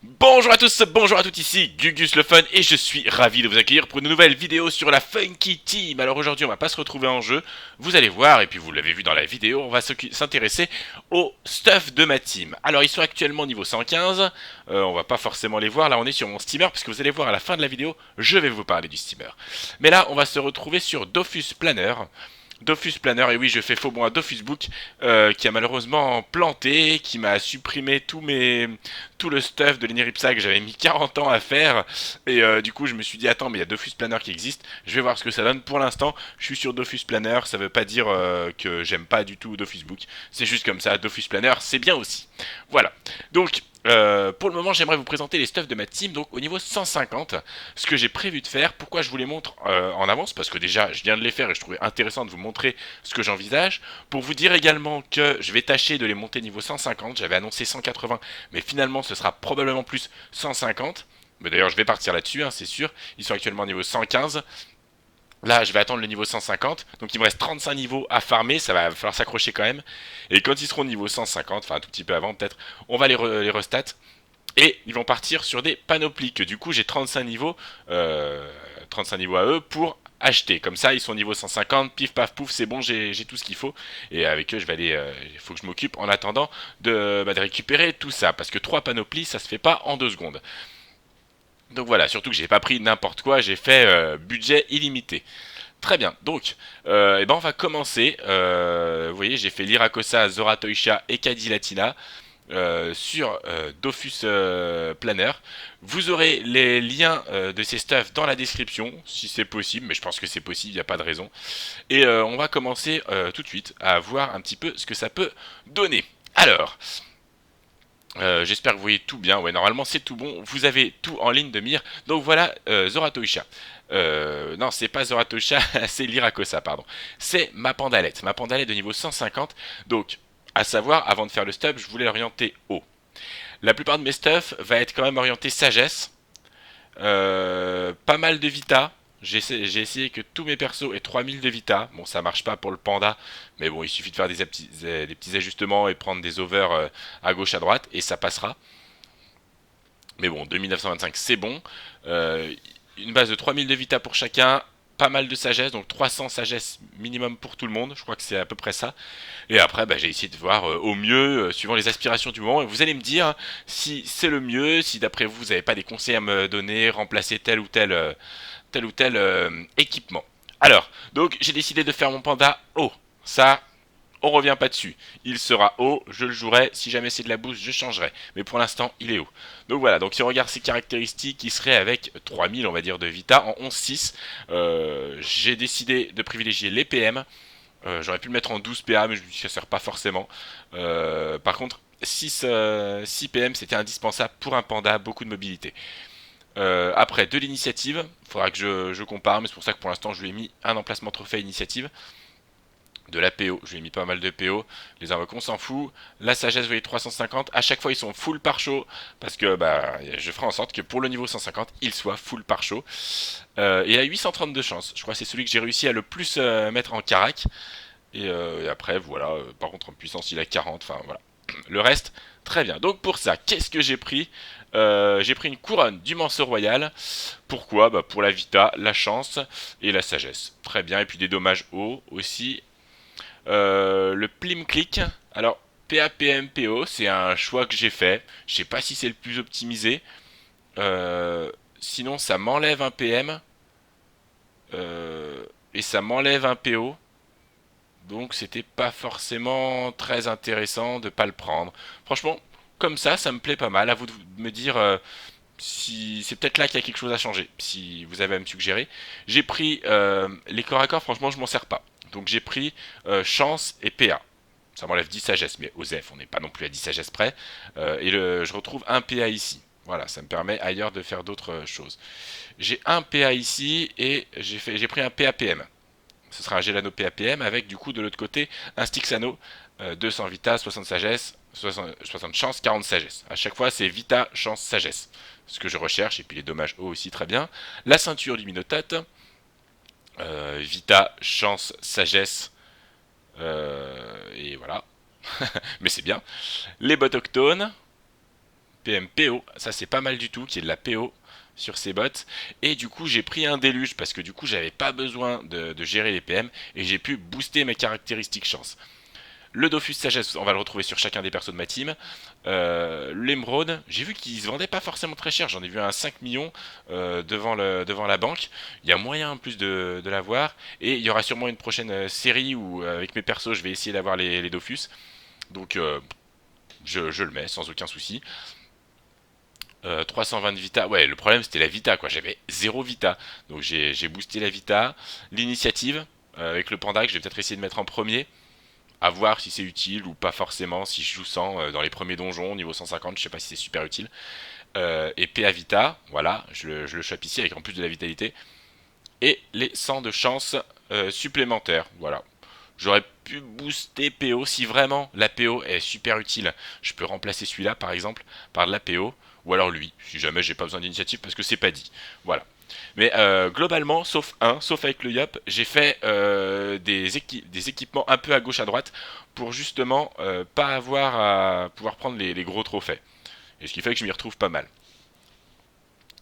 Bonjour à tous, bonjour à toutes, ici Gugus le Fun et je suis ravi de vous accueillir pour une nouvelle vidéo sur la Funky Team. Alors aujourd'hui on va pas se retrouver en jeu, vous allez voir, et puis vous l'avez vu dans la vidéo, on va s'intéresser au stuff de ma team. Alors ils sont actuellement niveau 115, on va pas forcément les voir, là on est sur mon steamer, puisque vous allez voir à la fin de la vidéo, je vais vous parler du steamer. Mais là on va se retrouver sur Dofus Planner. Dofus Planner, et oui, je fais faux bon à Dofus Book, qui a malheureusement planté, qui m'a supprimé tout le stuff de l'Eniripsa que j'avais mis 40 ans à faire, et du coup je me suis dit, attends, mais il y a Dofus Planner qui existe, je vais voir ce que ça donne. Pour l'instant, je suis sur Dofus Planner, ça veut pas dire que j'aime pas du tout Dofus Book, c'est juste comme ça, Dofus Planner, c'est bien aussi. Voilà, donc pour le moment, j'aimerais vous présenter les stuffs de ma team, donc au niveau 150, ce que j'ai prévu de faire. Pourquoi je vous les montre en avance? Parce que déjà, je viens de les faire et je trouvais intéressant de vous montrer ce que j'envisage. Pour vous dire également que je vais tâcher de les monter niveau 150, j'avais annoncé 180, mais finalement ce sera probablement plus 150. Mais d'ailleurs, je vais partir là-dessus, hein, c'est sûr. Ils sont actuellement niveau 115. Là, je vais attendre le niveau 150, donc il me reste 35 niveaux à farmer, ça va falloir s'accrocher quand même. Et quand ils seront niveau 150, enfin un tout petit peu avant peut-être, on va les restat. Et ils vont partir sur des panoplies, que du coup j'ai 35 niveaux à eux pour acheter. Comme ça, ils sont niveau 150, pif paf pouf, c'est bon, j'ai tout ce qu'il faut. Et avec eux, je vais aller, il faut que je m'occupe en attendant de récupérer tout ça. Parce que 3 panoplies, ça se fait pas en 2 secondes. Donc voilà, surtout que j'ai pas pris n'importe quoi, j'ai fait budget illimité. Très bien, donc eh ben on va commencer. Vous voyez, j'ai fait Lyracosa, Zoratoisha et Cadillatina sur Dofus Planner. Vous aurez les liens de ces stuffs dans la description, si c'est possible, mais je pense que c'est possible, il n'y a pas de raison. Et on va commencer tout de suite à voir un petit peu ce que ça peut donner. Alors, j'espère que vous voyez tout bien. Ouais, normalement c'est tout bon. Vous avez tout en ligne de mire. Donc voilà, Zoratoisha. Non, c'est pas Zoratoisha, c'est Lyracosa, pardon. C'est ma pandalette. Ma pandalette de niveau 150. Donc, à savoir, avant de faire le stub, je voulais l'orienter haut. La plupart de mes stuff va être quand même orienté sagesse. Pas mal de vita. J'ai essayé que tous mes persos aient 3000 de vita. Bon, ça marche pas pour le panda, mais bon, il suffit de faire des petits ajustements et prendre des overs à gauche, à droite, et ça passera. Mais bon, 2925, c'est bon. Euh, une base de 3000 de vita pour chacun, pas mal de sagesse, donc 300 sagesse minimum pour tout le monde, je crois que c'est à peu près ça. Et après, bah, j'ai essayé de voir au mieux, suivant les aspirations du moment, et vous allez me dire si c'est le mieux, si d'après vous, vous n'avez pas des conseils à me donner, remplacer tel ou tel équipement. Alors, donc j'ai décidé de faire mon panda haut. Ça, on revient pas dessus. Il sera haut, je le jouerai. Si jamais c'est de la boost, je changerai. Mais pour l'instant, il est haut. Donc voilà, donc si on regarde ses caractéristiques, il serait avec 3000, on va dire, de Vita en 11-6. J'ai décidé de privilégier les PM. J'aurais pu le mettre en 12 PA, mais je me dis que ça sert pas forcément. Par contre, 6 PM, c'était indispensable pour un panda, beaucoup de mobilité. Après, de l'initiative, il faudra que je compare, mais c'est pour ça que pour l'instant, je lui ai mis un emplacement trophée initiative. De la PO, je lui ai mis pas mal de PO. Les invoques, on s'en fout. La sagesse, vous voyez, 350. À chaque fois, ils sont full par show. Parce que bah, je ferai en sorte que pour le niveau 150, il soit full par show. Et à 832 chances. Je crois que c'est celui que j'ai réussi à le plus mettre en carac. Et après, voilà. Par contre, en puissance, il a 40. Enfin, voilà. Le reste, très bien. Donc pour ça, qu'est-ce que j'ai pris? J'ai pris une couronne du Manceau Royal. Pourquoi? Bah, pour la vita, la chance et la sagesse. Très bien. Et puis des dommages hauts aussi. Le Plim Click. Alors, PAPMPO, c'est un choix que j'ai fait. Je sais pas si c'est le plus optimisé. Sinon, ça m'enlève un PM. Et ça m'enlève un PO. Donc, c'était pas forcément très intéressant de pas le prendre. Franchement, comme ça me plaît pas mal. À vous de me dire si c'est peut-être là qu'il y a quelque chose à changer. Si vous avez à me suggérer. J'ai pris les corps à corps, franchement, je m'en sers pas. Donc, j'ai pris chance et PA. Ça m'enlève 10 sagesse, mais Osef, on n'est pas non plus à 10 sagesse près. Je retrouve un PA ici. Voilà, ça me permet ailleurs de faire d'autres choses. J'ai un PA ici et j'ai pris un PAPM. Ce sera un Gelano PAPM avec du coup de l'autre côté un Stixano, 200 Vita, 60 sagesse, 60 chance, 40 sagesse. À chaque fois c'est Vita, chance, sagesse. Ce que je recherche, et puis les dommages hauts aussi très bien. La ceinture du Minotaute, Vita, chance, sagesse, et voilà. Mais c'est bien. Les bottes octones, PM PO, ça c'est pas mal du tout, qu'il y ait de la PO sur ces bots. Et du coup j'ai pris un déluge parce que du coup j'avais pas besoin de gérer les PM et j'ai pu booster mes caractéristiques chance. Le Dofus Sagesse, on va le retrouver sur chacun des persos de ma team. L'Emeraude, j'ai vu qu'ils se vendaient pas forcément très cher. J'en ai vu un 5 millions devant la banque. Il y a moyen en plus de l'avoir. Et il y aura sûrement une prochaine série où, avec mes persos, je vais essayer d'avoir les Dofus. Donc, je le mets sans aucun souci. 320 de Vita, ouais, le problème c'était la Vita, quoi. J'avais 0 Vita. Donc, j'ai boosté la Vita. L'initiative, avec le Panda, que je vais peut-être essayer de mettre en premier. À voir si c'est utile ou pas forcément, si je joue sans dans les premiers donjons, niveau 150, je sais pas si c'est super utile. Et PA Vita, voilà, je le chope ici avec en plus de la vitalité. Et les 100 de chance supplémentaires, voilà. J'aurais pu booster PO si vraiment la PO est super utile. Je peux remplacer celui-là par exemple par de la PO. Ou alors lui, si jamais j'ai pas besoin d'initiative parce que c'est pas dit. Voilà. Mais globalement, sauf avec le Yop, j'ai fait des équipements un peu à gauche à droite pour justement pas avoir à pouvoir prendre les gros trophées. Et ce qui fait que je m'y retrouve pas mal.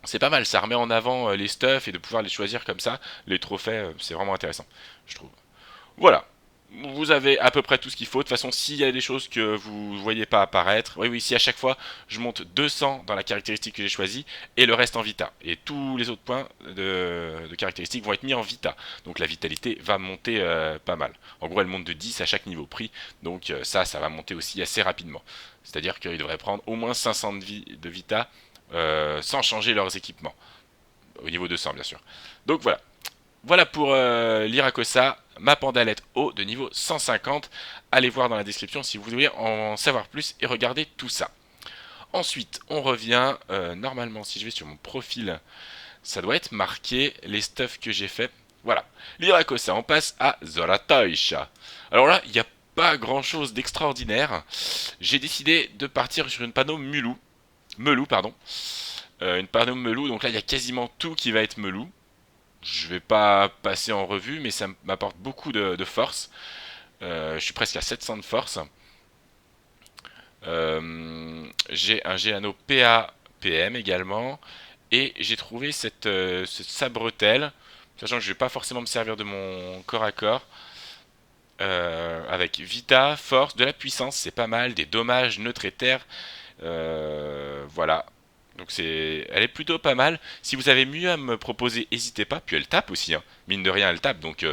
C'est pas mal, ça remet en avant les stuffs et de pouvoir les choisir comme ça. Les trophées, c'est vraiment intéressant, je trouve. Voilà. Vous avez à peu près tout ce qu'il faut. De toute façon, s'il y a des choses que vous ne voyez pas apparaître, oui, ici à chaque fois, je monte 200 dans la caractéristique que j'ai choisie et le reste en Vita. Et tous les autres points de caractéristiques vont être mis en Vita. Donc la vitalité va monter pas mal. En gros, elle monte de 10 à chaque niveau prix. Donc ça va monter aussi assez rapidement. C'est-à-dire qu'ils devraient prendre au moins 500 de Vita sans changer leurs équipements. Au niveau de 100, bien sûr. Donc voilà. Voilà pour l'Irakosa, ma Pandalette haut de niveau 150. Allez voir dans la description si vous voulez en savoir plus et regarder tout ça. Ensuite, on revient. Normalement, si je vais sur mon profil, ça doit être marqué les stuffs que j'ai fait. Voilà. L'Irakosa, on passe à Zoratoisha. Alors là, il n'y a pas grand chose d'extraordinaire. J'ai décidé de partir sur une panneau Melou, pardon. Une panneau Melou, donc là, il y a quasiment tout qui va être Melou. Je vais pas passer en revue, mais ça m'apporte beaucoup de force. Je suis presque à 700 de force. J'ai un Géano PA PM également. Et j'ai trouvé ce sabre-tel, sachant que je vais pas forcément me servir de mon corps à corps. Avec Vita, force, de la puissance, c'est pas mal, des dommages neutres et terre. Voilà. Donc elle est plutôt pas mal. Si vous avez mieux à me proposer, n'hésitez pas. Puis elle tape aussi, hein. Mine de rien, elle tape. Donc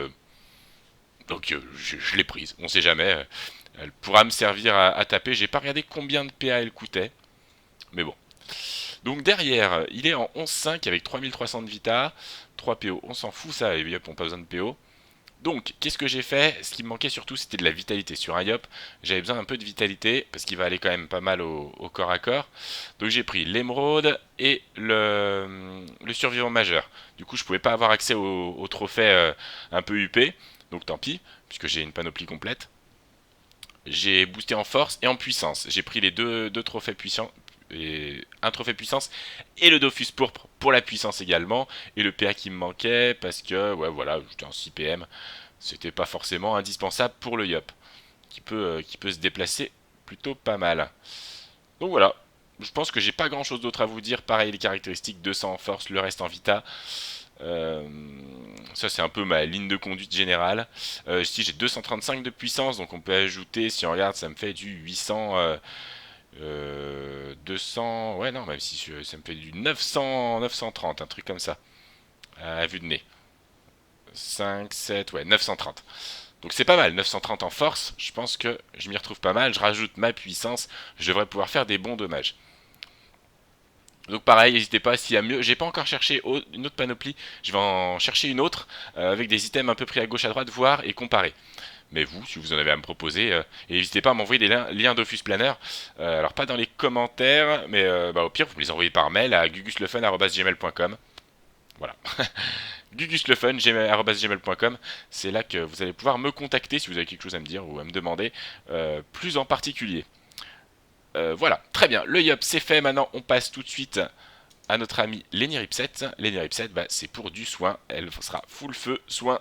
je l'ai prise. On sait jamais. Elle pourra me servir à taper. J'ai pas regardé combien de PA elle coûtait. Mais bon. Donc derrière, il est en 11,5 avec 3300 de Vita. 3 PO. On s'en fout ça. Et hop, on n'a pas besoin de PO. Donc, qu'est-ce que j'ai fait? Ce qui me manquait surtout, c'était de la vitalité. Sur un Yop, j'avais besoin un peu de vitalité, parce qu'il va aller quand même pas mal au corps à corps. Donc j'ai pris l'émeraude et le survivant majeur. Du coup, je pouvais pas avoir accès au trophée un peu UP, donc tant pis, puisque j'ai une panoplie complète. J'ai boosté en force et en puissance. J'ai pris les deux trophées puissants, et un trophée puissance et le Dofus pourpre pour la puissance également, et le PA qui me manquait parce que ouais voilà, j'étais en 6 PM, c'était pas forcément indispensable pour le Yop qui peut se déplacer plutôt pas mal. Donc voilà, je pense que j'ai pas grand chose d'autre à vous dire. Pareil, les caractéristiques 200 en force, le reste en Vita. Ça c'est un peu ma ligne de conduite générale. Ici j'ai 235 de puissance, donc on peut ajouter, si on regarde, ça me fait du 800 200, ouais non, même si ça me fait du 900, 930, un truc comme ça, à vue de nez. 5, 7, ouais, 930. Donc c'est pas mal, 930 en force, je pense que je m'y retrouve pas mal, je rajoute ma puissance, je devrais pouvoir faire des bons dommages. Donc pareil, n'hésitez pas s'il y a mieux. J'ai pas encore cherché une autre panoplie, je vais en chercher une autre avec des items un peu pris à gauche à droite, voir et comparer. Mais vous, si vous en avez à me proposer, et n'hésitez pas à m'envoyer des liens d'Office Planner. Alors pas dans les commentaires, mais au pire vous me les envoyez par mail à guguslefun@gmail.com. Voilà. guguslefun@gmail.com. C'est là que vous allez pouvoir me contacter si vous avez quelque chose à me dire ou à me demander plus en particulier. Voilà, très bien. Le Yop c'est fait. Maintenant on passe tout de suite à notre ami Lenny Ripset. Lenny Ripset, c'est pour du soin. Elle sera full feu soin.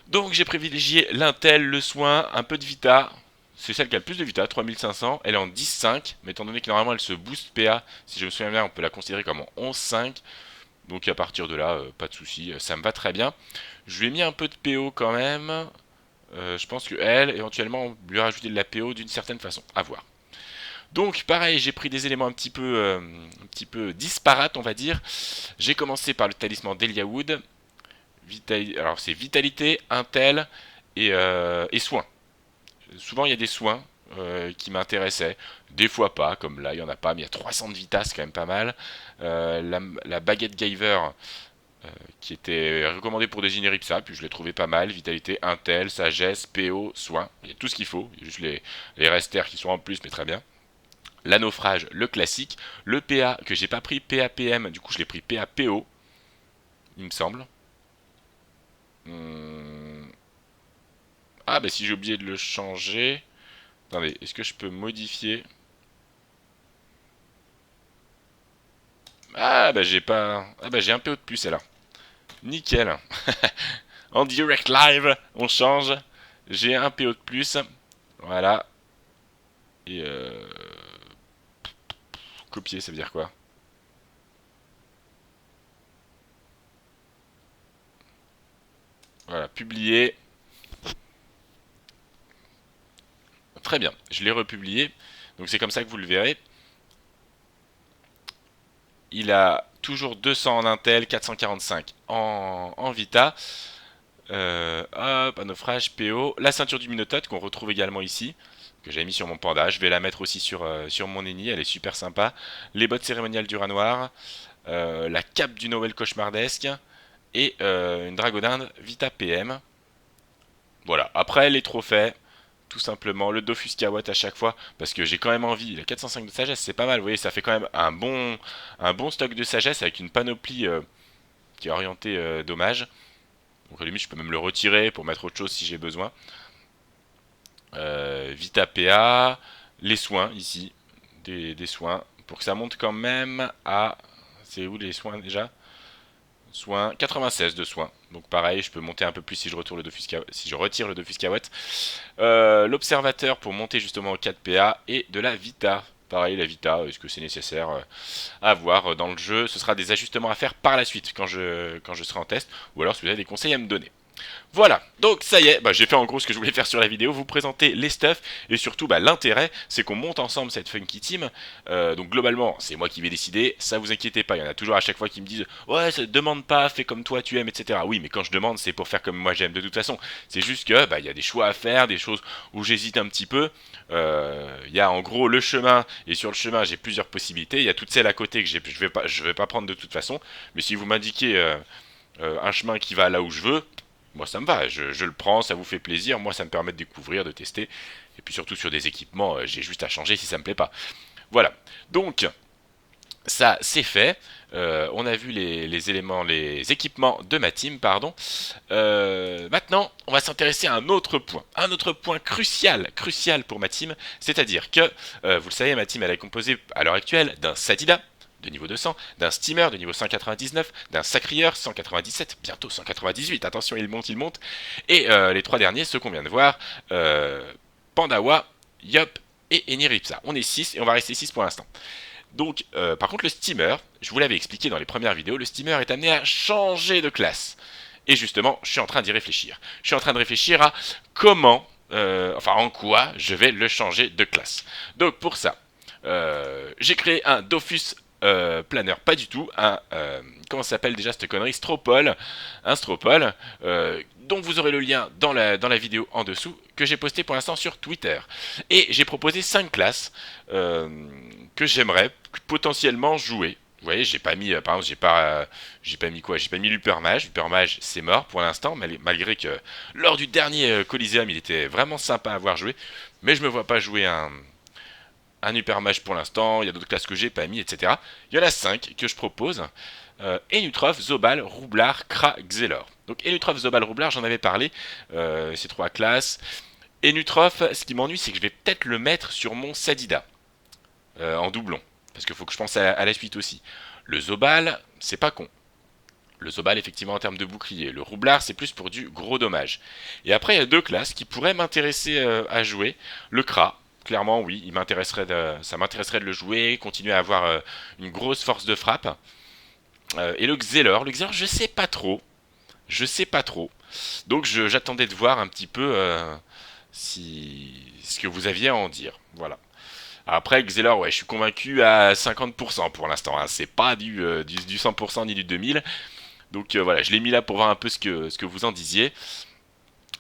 Donc j'ai privilégié l'intel, le soin, un peu de vita. c'est celle qui a le plus de Vita, 3500. Elle est en 10.5, mais étant donné que normalement elle se booste PA, si je me souviens bien, on peut la considérer comme en 11.5. Donc à partir de là, pas de souci, ça me va très bien. Je lui ai mis un peu de PO quand même. Je pense que elle, éventuellement, on lui a rajouté de la PO d'une certaine façon. À voir. Donc pareil, j'ai pris des éléments un petit peu disparates, on va dire. J'ai commencé par le talisman d'Eliawood. Alors c'est vitalité, intel et soin. Souvent il y a des soins qui m'intéressaient. Des fois pas, comme là il y en a pas, mais il y a 300 de Vita, c'est quand même pas mal. La baguette Giver qui était recommandée pour désigner Ripsa, puis je l'ai trouvé pas mal. Vitalité, intel, sagesse, PO, soin. Il y a tout ce qu'il faut. Il y a juste les resters qui sont en plus, mais très bien. La naufrage, le classique. Le PA que j'ai pas pris PAPM, du coup je l'ai pris PAPO, il me semble. Hum, Ah, bah si j'ai oublié de le changer. Attendez, est-ce que je peux modifier? Ah, bah j'ai pas. Ah, bah j'ai un PO de plus alors. Nickel. En direct live, on change. J'ai un PO de plus. Voilà. Et copier, ça veut dire quoi? Voilà, publier. Très bien, je l'ai republié. Donc c'est comme ça que vous le verrez. Il a toujours 200 en Intel, 445 en Vita. Hop, un naufrage, PO. La ceinture du Minotaure qu'on retrouve également ici, que j'avais mis sur mon panda. Je vais la mettre aussi sur mon Eni, elle est super sympa. Les bottes cérémoniales du rat noir. La cape du Noël cauchemardesque. Et une dragodinde Vita PM. Voilà, après les trophées, tout simplement le Dofus Kawat à chaque fois, parce que j'ai quand même envie. Il a 405 de sagesse, c'est pas mal, vous voyez, ça fait quand même un bon stock de sagesse avec une panoplie qui est orientée dommage. Donc à la limite, je peux même le retirer pour mettre autre chose si j'ai besoin. Vita PA, les soins ici, des soins, pour que ça monte quand même à... C'est où les soins déjà? Soins, 96 de soins. Donc pareil, je peux monter un peu plus si je retire le Dofus Kawat. L'observateur pour monter justement au 4 PA et de la Vita. Pareil, la Vita, est-ce que c'est nécessaire à voir dans le jeu? Ce sera des ajustements à faire par la suite quand je serai en test, ou alors si vous avez des conseils à me donner. Voilà, donc ça y est, j'ai fait en gros ce que je voulais faire sur la vidéo, vous présenter les stuffs, et surtout l'intérêt, c'est qu'on monte ensemble cette Funky Team. Donc globalement, c'est moi qui vais décider, ça vous inquiétez pas, il y en a toujours à chaque fois qui me disent ouais, ça te demande pas, fais comme toi tu aimes, etc. Oui, mais quand je demande, c'est pour faire comme moi j'aime de toute façon. C'est juste que il y a des choix à faire, des choses où j'hésite un petit peu. Il y a en gros le chemin, et sur le chemin j'ai plusieurs possibilités. Il y a toutes celles à côté que je vais pas prendre de toute façon, mais si vous m'indiquez un chemin qui va là où je veux, moi ça me va, je le prends, ça vous fait plaisir, moi ça me permet de découvrir, de tester, et puis surtout sur des équipements, j'ai juste à changer si ça me plaît pas. Voilà, donc ça c'est fait. On a vu les éléments, les équipements de ma team, pardon. Maintenant, on va s'intéresser à un autre point crucial pour ma team, c'est-à-dire que, vous le savez, ma team elle est composée à l'heure actuelle d'un Sadida de niveau 200, d'un Steamer de niveau 199, d'un Sacrieur 197, bientôt 198, attention il monte, et les trois derniers, ceux qu'on vient de voir, Pandawa, Yop et Eniripsa. On est 6 et on va rester 6 pour l'instant. Donc, par contre, le steamer, je vous l'avais expliqué dans les premières vidéos, le steamer est amené à changer de classe. Et justement, je suis en train d'y réfléchir. Je suis en train de réfléchir à comment, en quoi je vais le changer de classe. Donc, pour ça, j'ai créé un Dofus Planner, pas du tout, comment ça s'appelle déjà cette connerie, Stropole, un Stropole, dont vous aurez le lien dans la vidéo en dessous, que j'ai posté pour l'instant sur Twitter. Et j'ai proposé 5 classes que j'aimerais potentiellement jouer. Vous voyez, j'ai pas mis, par exemple, j'ai pas mis quoi? J'ai pas mis l'Hypermage. L'Hypermage, c'est mort pour l'instant, malgré que lors du dernier Coliseum, il était vraiment sympa à avoir joué. Mais je me vois pas jouer un Hypermage pour l'instant, il y a d'autres classes que j'ai pas mis, etc. Il y en a 5 que je propose. Enutrof, Zobal, Roublard, Kra, Xelor. Donc Enutrof, Zobal, Roublard, j'en avais parlé, ces trois classes. Enutrof, ce qui m'ennuie, c'est que je vais peut-être le mettre sur mon Sadida, en doublon. Parce qu'il faut que je pense à la suite aussi. Le Zobal, c'est pas con. Le Zobal, effectivement, en termes de bouclier. Le Roublard, c'est plus pour du gros dommage. Et après, il y a deux classes qui pourraient m'intéresser à jouer. Le Kra, clairement, oui, ça m'intéresserait de le jouer, continuer à avoir une grosse force de frappe. Et le Xelor, je sais pas trop. Je sais pas trop. Donc j'attendais de voir un petit peu ce que vous aviez à en dire. Voilà. Après, Xelor, ouais, je suis convaincu à 50% pour l'instant. Hein. C'est pas du 100% ni du 2000. Donc voilà, je l'ai mis là pour voir un peu ce que vous en disiez.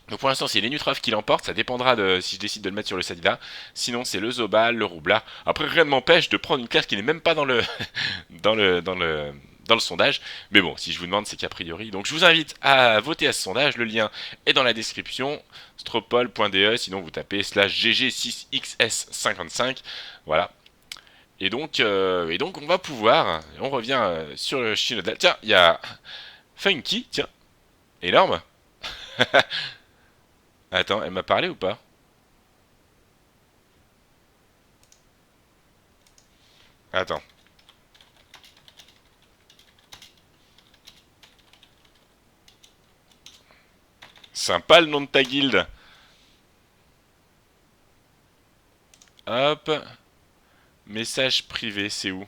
Donc pour l'instant, c'est les Nutraf qui l'emportent. Ça dépendra de si je décide de le mettre sur le Sadida. Sinon, c'est le Zobal, le Roublard. Après, rien ne m'empêche de prendre une classe qui n'est même pas dans le, dans le sondage. Mais bon, si je vous demande, c'est qu'a priori. Donc je vous invite à voter à ce sondage. Le lien est dans la description. Stropol.de. Sinon, vous tapez /GG6XS55. Voilà. Et donc, on va pouvoir. On revient sur le Shinodal. Tiens, il y a Funky. Tiens, énorme. Attends, elle m'a parlé ou pas? Attends. Sympa le nom de ta guilde. Hop. Message privé, c'est où?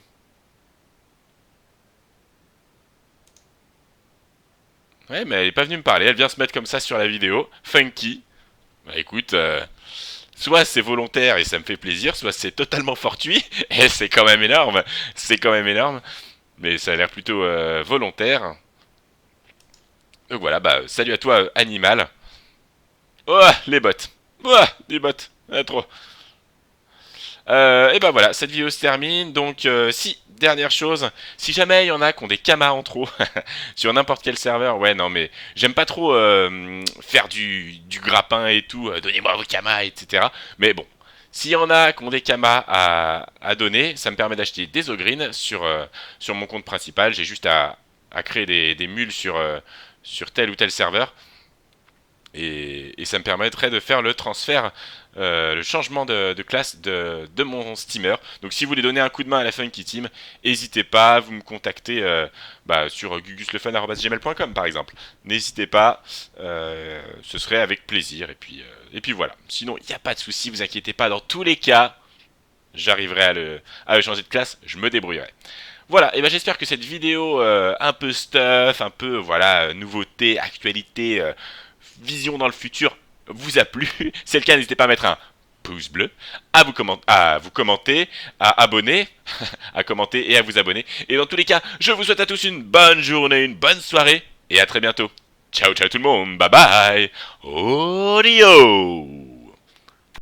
Ouais, mais elle est pas venue me parler. Elle vient se mettre comme ça sur la vidéo. Funky. Bah écoute, soit c'est volontaire et ça me fait plaisir, soit c'est totalement fortuit et c'est quand même énorme. C'est quand même énorme. Mais ça a l'air plutôt volontaire. Donc voilà, bah salut à toi, animal. Oh, les bots. Oh, les bots. Ah, trop. Et ben voilà, cette vidéo se termine. Donc, si, dernière chose, si jamais il y en a qui ont des kamas en trop sur n'importe quel serveur, ouais, non, mais j'aime pas trop faire du grappin et tout, donnez-moi vos kamas, etc. Mais bon, s'il y en a qui ont des kamas à donner, ça me permet d'acheter des ogrines sur mon compte principal. J'ai juste à créer des mules sur tel ou tel serveur. Et ça me permettrait de faire le transfert, le changement de classe de mon steamer. Donc si vous voulez donner un coup de main à la Funky Team, n'hésitez pas, vous me contactez sur guguslefun@gmail.com par exemple. N'hésitez pas, ce serait avec plaisir. Et puis voilà. Sinon, il n'y a pas de souci, vous inquiétez pas. Dans tous les cas, j'arriverai à le changer de classe, je me débrouillerai. Voilà, et ben j'espère que cette vidéo un peu stuff, un peu voilà, nouveauté, actualité, vision dans le futur vous a plu. Si c'est le cas, n'hésitez pas à mettre un pouce bleu, à vous commenter, à abonner, à commenter et à vous abonner. Et dans tous les cas, je vous souhaite à tous une bonne journée, une bonne soirée, et à très bientôt. Ciao ciao tout le monde, bye bye, audio.